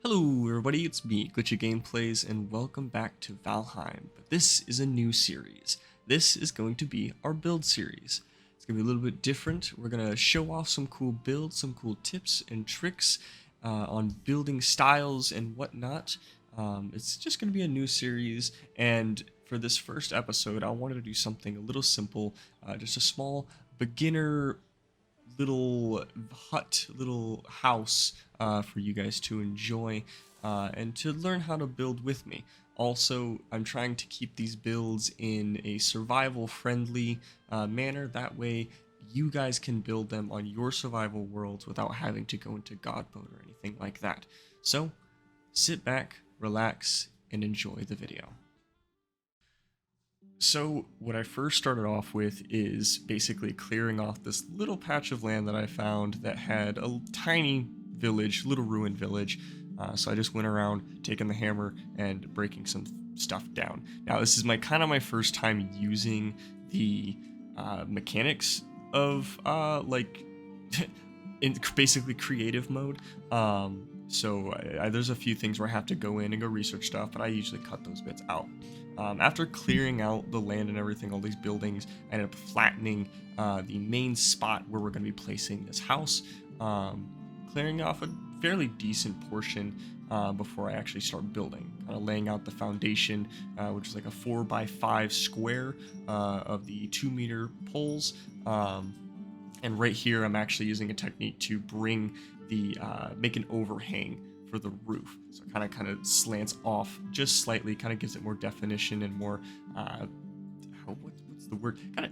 Hello everybody, it's me, Glitchy Gameplays, and welcome back to Valheim. But this is a new series. This is going to be our build series. It's going to be a little bit different. We're going to show off some cool builds, some cool tips and tricks on building styles and whatnot. It's just going to be a new series, and for this first episode, I wanted to do something a little simple, just a small beginner little hut, little house for you guys to enjoy and to learn how to build with me. Also, I'm trying to keep these builds in a survival friendly manner. That way you guys can build them on your survival worlds without having to go into God mode or anything like that. So sit back, relax, and enjoy the video. So what I first started off with is basically clearing off this little patch of land that I found that had a tiny village, little ruined village. So I just went around taking the hammer and breaking some stuff down. Now this is my first time using the mechanics of in basically creative mode. So there's a few things where I have to go in and go research stuff, but I usually cut those bits out. After clearing out the land and everything, all these buildings, I ended up flattening the main spot where we're going to be placing this house, clearing off a fairly decent portion before I actually start building, kind of laying out the foundation, which is like a 4x5 square of the 2-meter poles. And right here, I'm actually using a technique to bring the make an overhang for the roof, so it kind of slants off just slightly, kind of gives it more definition and more what's the word, kind of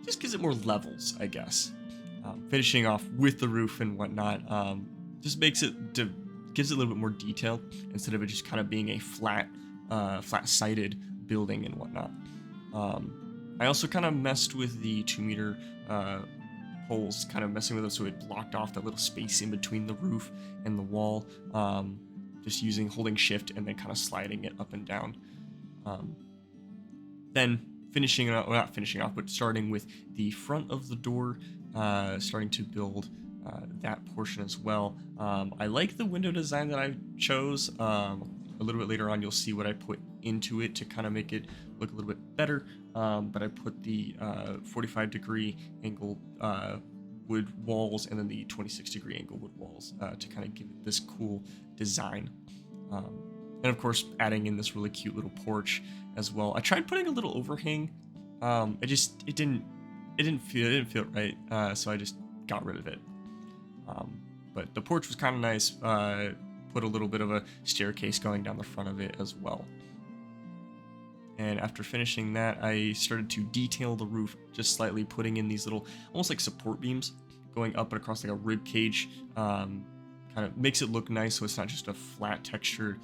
just gives it more levels, I guess. Finishing off with the roof and whatnot just makes it gives it a little bit more detail instead of it just kind of being a flat-sided building and whatnot. I also kind of messed with the 2-meter poles, kind of messing with them so it blocked off that little space in between the roof and the wall, just holding shift and then kind of sliding it up and down. Then not finishing off, but starting with the front of the door, starting to build that portion as well. I like the window design that I chose. A little bit later on you'll see what I put into it to kind of make it look a little bit better, but I put the 45-degree angle wood walls and then the 26-degree angle wood walls to kind of give it this cool design, and of course adding in this really cute little porch as well. I tried putting a little overhang. It didn't feel right, so I just got rid of it. But the porch was kind of nice. Put a little bit of a staircase going down the front of it as well. And after finishing that, I started to detail the roof just slightly, putting in these little, almost like support beams going up and across like a rib cage. Kind of makes it look nice, so it's not just a flat textured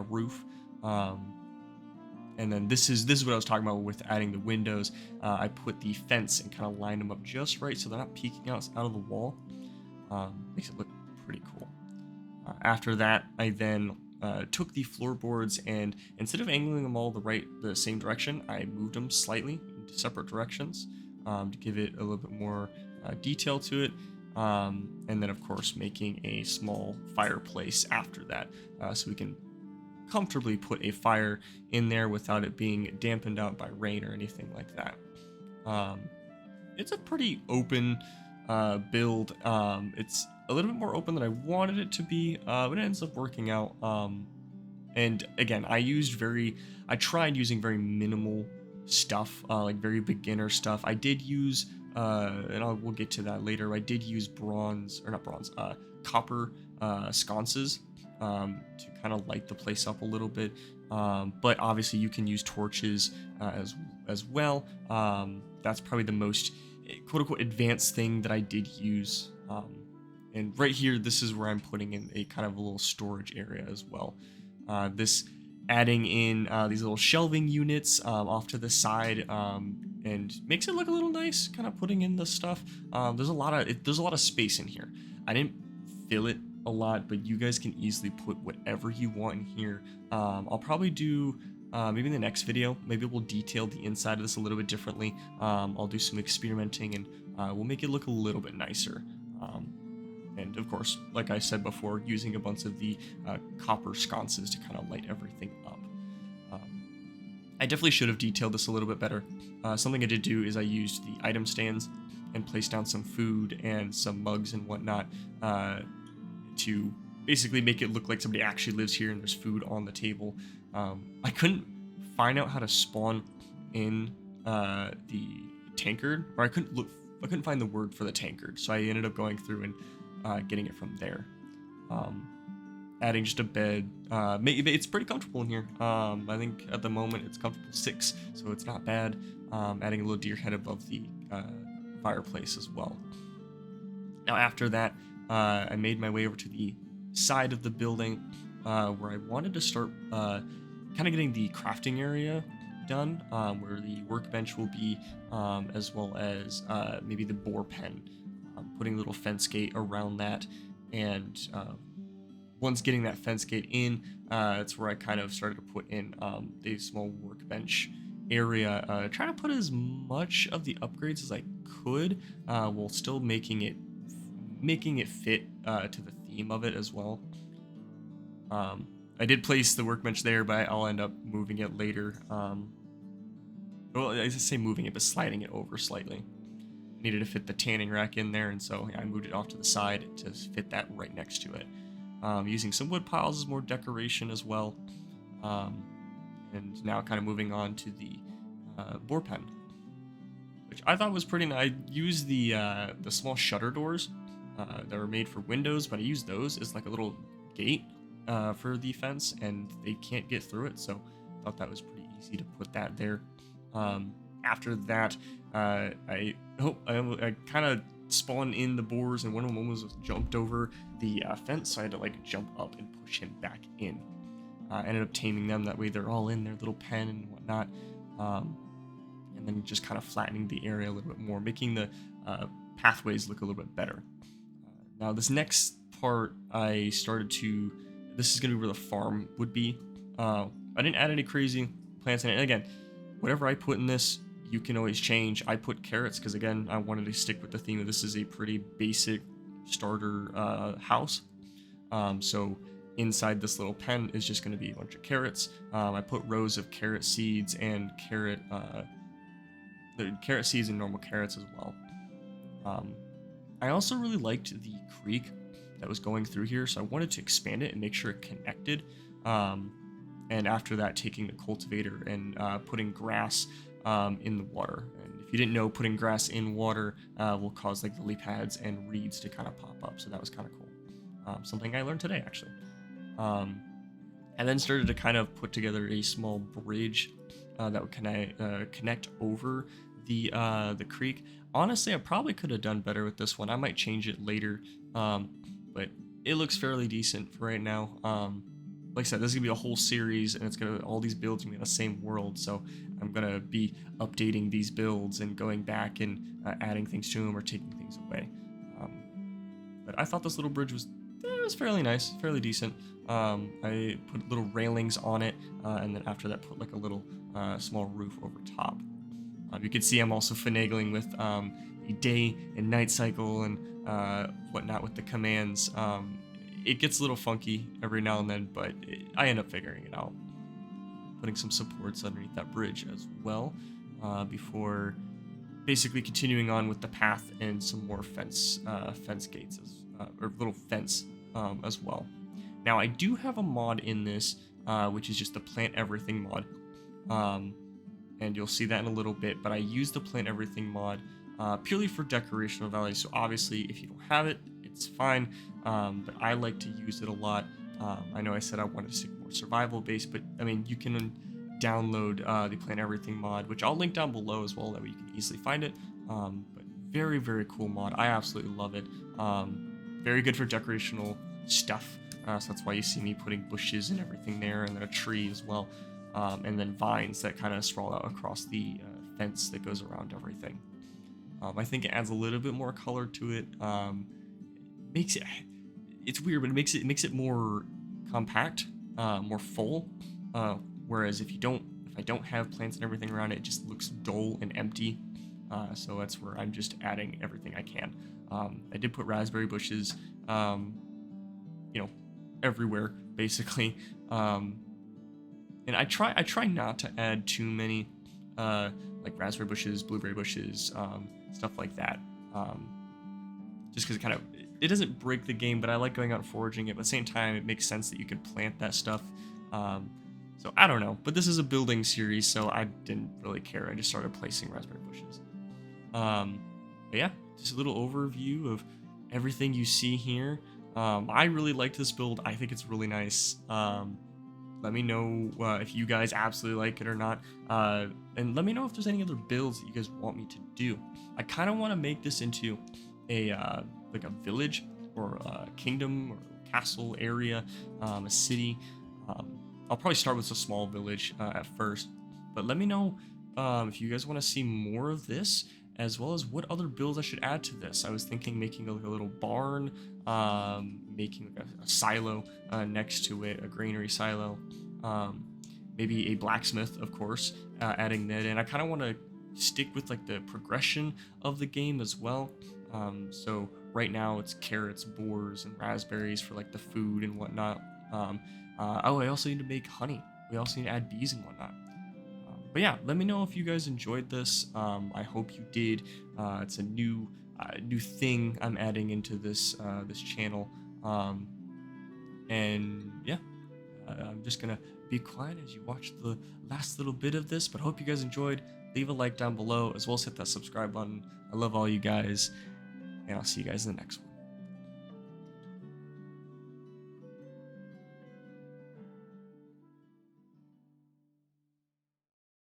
roof. And then this is what I was talking about with adding the windows. I put the fence and kind of lined them up just right so they're not peeking out of the wall. Makes it look pretty cool. After that, I then took the floorboards and instead of angling them all the same direction, I moved them slightly into separate directions to give it a little bit more detail to it. And then, of course, making a small fireplace after that, so we can comfortably put a fire in there without it being dampened out by rain or anything like that. It's a pretty open build. It's a little bit more open than I wanted it to be, but it ends up working out. And again, I tried using very minimal stuff, like very beginner stuff. I did use, we'll get to that later. I did use copper sconces to kind of light the place up a little bit. But obviously you can use torches as well. That's probably the most quote-unquote advanced thing that I did use. And right here, this is where I'm putting in a kind of a little storage area as well. This adding in these little shelving units off to the side, and makes it look a little nice, kind of putting in the stuff. There's a lot of space in here. I didn't fill it a lot, but you guys can easily put whatever you want in here. I'll probably do maybe in the next video, maybe we'll detail the inside of this a little bit differently. I'll do some experimenting and we'll make it look a little bit nicer. And and of course, like I said before, using a bunch of the copper sconces to kind of light everything up. I definitely should have detailed this a little bit better. Something I did do is I used the item stands and placed down some food and some mugs and whatnot to basically make it look like somebody actually lives here and there's food on the table. I couldn't find out how to spawn in the tankard, or I couldn't find the word for the tankard, so I ended up going through and getting it from there. Adding just a bed. It's pretty comfortable in here. I think at the moment it's comfortable 6, so it's not bad. Adding a little deer head above the fireplace as well. Now after that, I made my way over to the side of the building where I wanted to start kind of getting the crafting area done, where the workbench will be, as well as maybe the boar pen. Putting a little fence gate around that, and once getting that fence gate in, it's where I kind of started to put in the small workbench area, trying to put as much of the upgrades as I could, while still making it fit to the theme of it as well. I did place the workbench there, but I'll end up moving it later. Well, I say moving it, but sliding it over slightly. Needed to fit the tanning rack in there, and so I moved it off to the side to fit that right next to it. Using some wood piles as more decoration as well. And now kind of moving on to the boar pen, which I thought was pretty nice. I used the small shutter doors that were made for windows, but I used those as like a little gate for the fence, and they can't get through it, so I thought that was pretty easy to put that there. After that, I kind of spawned in the boars, and one of them almost jumped over the fence, so I had to like jump up and push him back in. Ended up taming them, that way they're all in their little pen and whatnot, and then just kind of flattening the area a little bit more, making the pathways look a little bit better. Now this next part, this is going to be where the farm would be. I didn't add any crazy plants in it, and again, whatever I put in this, you can always change. I put carrots because, again, I wanted to stick with the theme of this is a pretty basic starter house. So inside this little pen is just going to be a bunch of carrots. I put rows of carrot seeds and carrot seeds and normal carrots as well. I also really liked the creek that was going through here, so I wanted to expand it and make sure it connected. And after that, taking the cultivator and putting grass in the water. And if you didn't know, putting grass in water will cause like lily pads and reeds to kind of pop up. So that was kind of cool. Something I learned today, actually. And then started to kind of put together a small bridge that would connect over the creek. Honestly, I probably could have done better with this one. I might change it later, but it looks fairly decent for right now. Like I said, this is gonna be a whole series, and all these builds are gonna be in the same world. So I'm gonna be updating these builds and going back and adding things to them or taking things away. But I thought this little bridge was fairly nice, fairly decent. I put little railings on it, and then after that, put like a little small roof over top. You can see I'm also finagling with the day and night cycle and whatnot with the commands. It gets a little funky every now and then, but I end up figuring it out. Putting some supports underneath that bridge as well, before basically continuing on with the path and some more fence gates, or little fence as well. Now I do have a mod in this, which is just the plant everything mod, and you'll see that in a little bit. But I use the plant everything mod purely for decorational value. So obviously, if you don't have it, it's fine, but I like to use it a lot. I know I said I wanted to stick more survival based, but I mean, you can download the Plant Everything mod, which I'll link down below as well, that way you can easily find it. But very, very cool mod. I absolutely love it. Very good for decorational stuff, so that's why you see me putting bushes and everything there, and then a tree as well, and then vines that kind of sprawl out across the fence that goes around everything. I think it adds a little bit more color to it. It's weird, but it makes it more compact, more full. Whereas if I don't have plants and everything around it, it just looks dull and empty. So that's where I'm just adding everything I can. I did put raspberry bushes, you know, everywhere basically. And I try not to add too many, like raspberry bushes, blueberry bushes, stuff like that. Just because it doesn't break the game, but I like going out and foraging it. But at the same time, it makes sense that you could plant that stuff. So I don't know, but this is a building series, so I didn't really care. I just started placing raspberry bushes. But yeah, just a little overview of everything you see here. I really like this build. I think it's really nice. Let me know if you guys absolutely like it or not. And let me know if there's any other builds that you guys want me to do. I kind of want to make this into a like a village or a kingdom or castle area, a city. I'll probably start with a small village at first, but let me know if you guys want to see more of this, as well as what other builds I should add to this. I was thinking making like a little barn, making like a silo next to it, a granary silo, maybe a blacksmith, of course, adding that in. I kind of want to stick with like the progression of the game as well. So right now it's carrots, boars, and raspberries for like the food and whatnot. Oh, I also need to make honey. We also need to add bees and whatnot. But yeah, let me know if you guys enjoyed this. I hope you did. It's a new thing I'm adding into this this channel. And yeah, I'm just gonna be quiet as you watch the last little bit of this. But I hope you guys enjoyed. Leave a like down below, as well as hit that subscribe button. I love all you guys, and I'll see you guys in the next one.